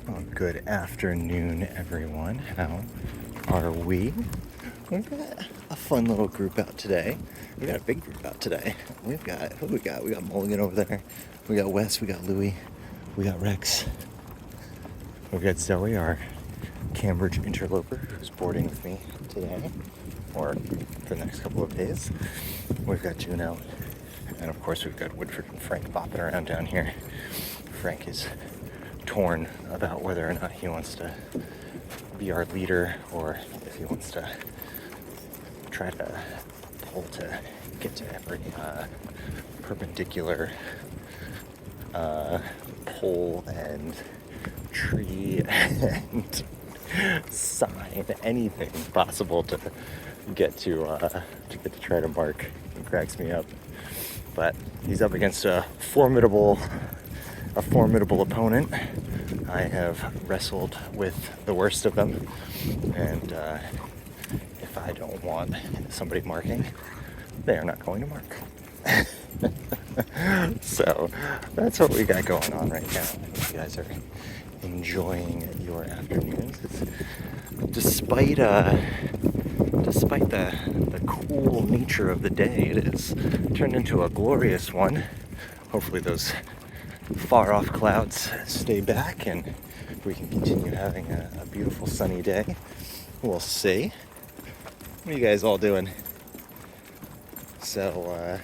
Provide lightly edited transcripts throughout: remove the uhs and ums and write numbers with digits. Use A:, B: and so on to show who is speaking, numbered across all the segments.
A: Well, good afternoon, everyone. How are we? We've got a fun little group out today. We got a big group out today. We've got, who we got? We got Mulligan over there. We got Wes, we got Louie, we got Rex. We've got Zoe, our Cambridge interloper, who's boarding with me today, or for the next couple of days. We've got Juno, and of course we've got Woodford and Frank bopping around down here. Frank is torn about whether or not he wants to be our leader or if he wants to try to pull to get to every perpendicular pole and tree and sign, anything possible to get to try to mark. It cracks me up. But he's up against a formidable opponent. I have wrestled with the worst of them, and if I don't want somebody marking, they are not going to mark. So that's what we got going on right now. I hope you guys are enjoying your afternoons. Despite the cool nature of the day, it has turned into a glorious one. Hopefully those far off clouds stay back and we can continue having a beautiful sunny day. We'll see. What are you guys all doing? So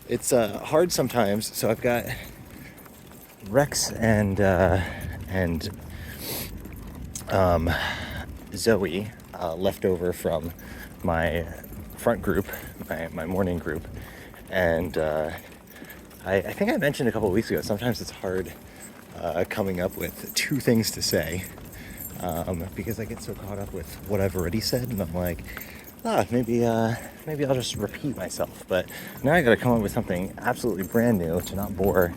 A: it's hard sometimes. So I've got Rex and Zoe left over from my front group, my morning group, and I think I mentioned a couple of weeks ago, sometimes it's hard coming up with two things to say because I get so caught up with what I've already said, and I'm like, maybe I'll just repeat myself. But now I gotta come up with something absolutely brand new to not bore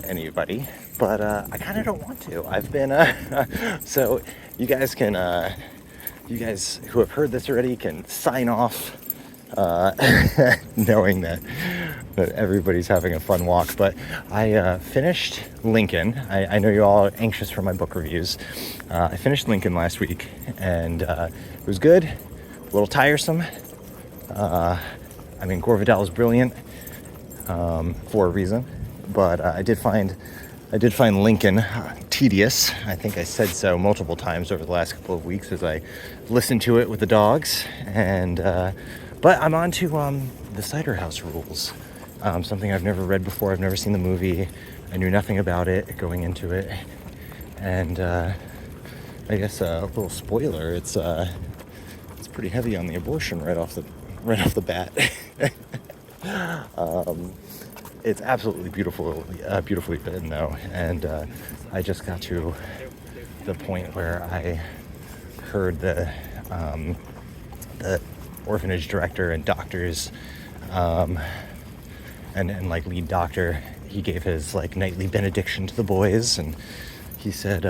A: anybody, but I kind of don't want to. I've been so you guys who have heard this already can sign off knowing that everybody's having a fun walk. But I finished Lincoln. I know you all are anxious for my book reviews. I finished Lincoln last week, and it was good, a little tiresome. Gore Vidal is brilliant for a reason, but I did find Lincoln tedious. I think I said so multiple times over the last couple of weeks as I listened to it with the dogs. And but I'm on to the Cider House Rules, something I've never read before. I've never seen the movie. I knew nothing about it going into it, and I guess a little spoiler: it's pretty heavy on the abortion right off the bat. It's absolutely beautifully written though, and I just got to the point where I heard the orphanage director and doctors and like lead doctor, he gave his like nightly benediction to the boys, and he said,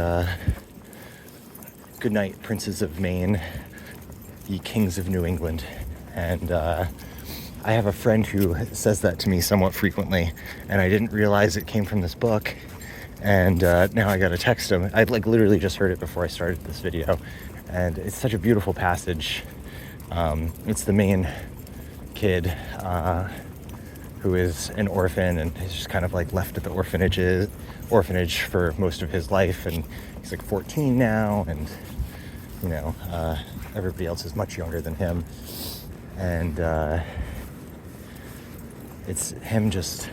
A: "Good night, princes of Maine, ye kings of New England." And I have a friend who says that to me somewhat frequently, and I didn't realize it came from this book. And now I gotta text him. I'd like literally just heard it before I started this video, and it's such a beautiful passage. It's the main kid who is an orphan and is just kind of like left at the orphanage for most of his life, and he's like 14 now, and you know, everybody else is much younger than him, and it's him just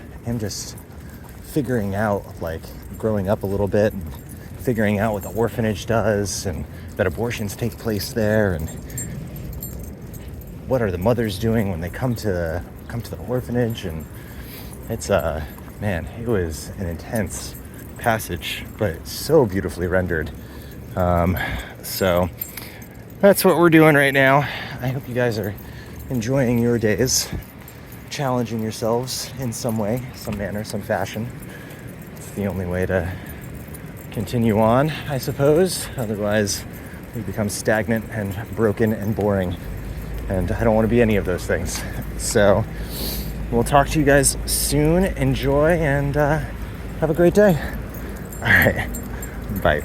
A: figuring out, like, growing up a little bit and figuring out what the orphanage does and that abortions take place there, and what are the mothers doing when they come to the orphanage. And it's man, it was an intense passage, but so beautifully rendered. So that's what we're doing right now. I hope you guys are enjoying your days, challenging yourselves in some way, some manner, some fashion. It's the only way to continue on, I suppose. Otherwise, we become stagnant and broken and boring. And I don't want to be any of those things. So we'll talk to you guys soon. Enjoy and have a great day. All right. Bye.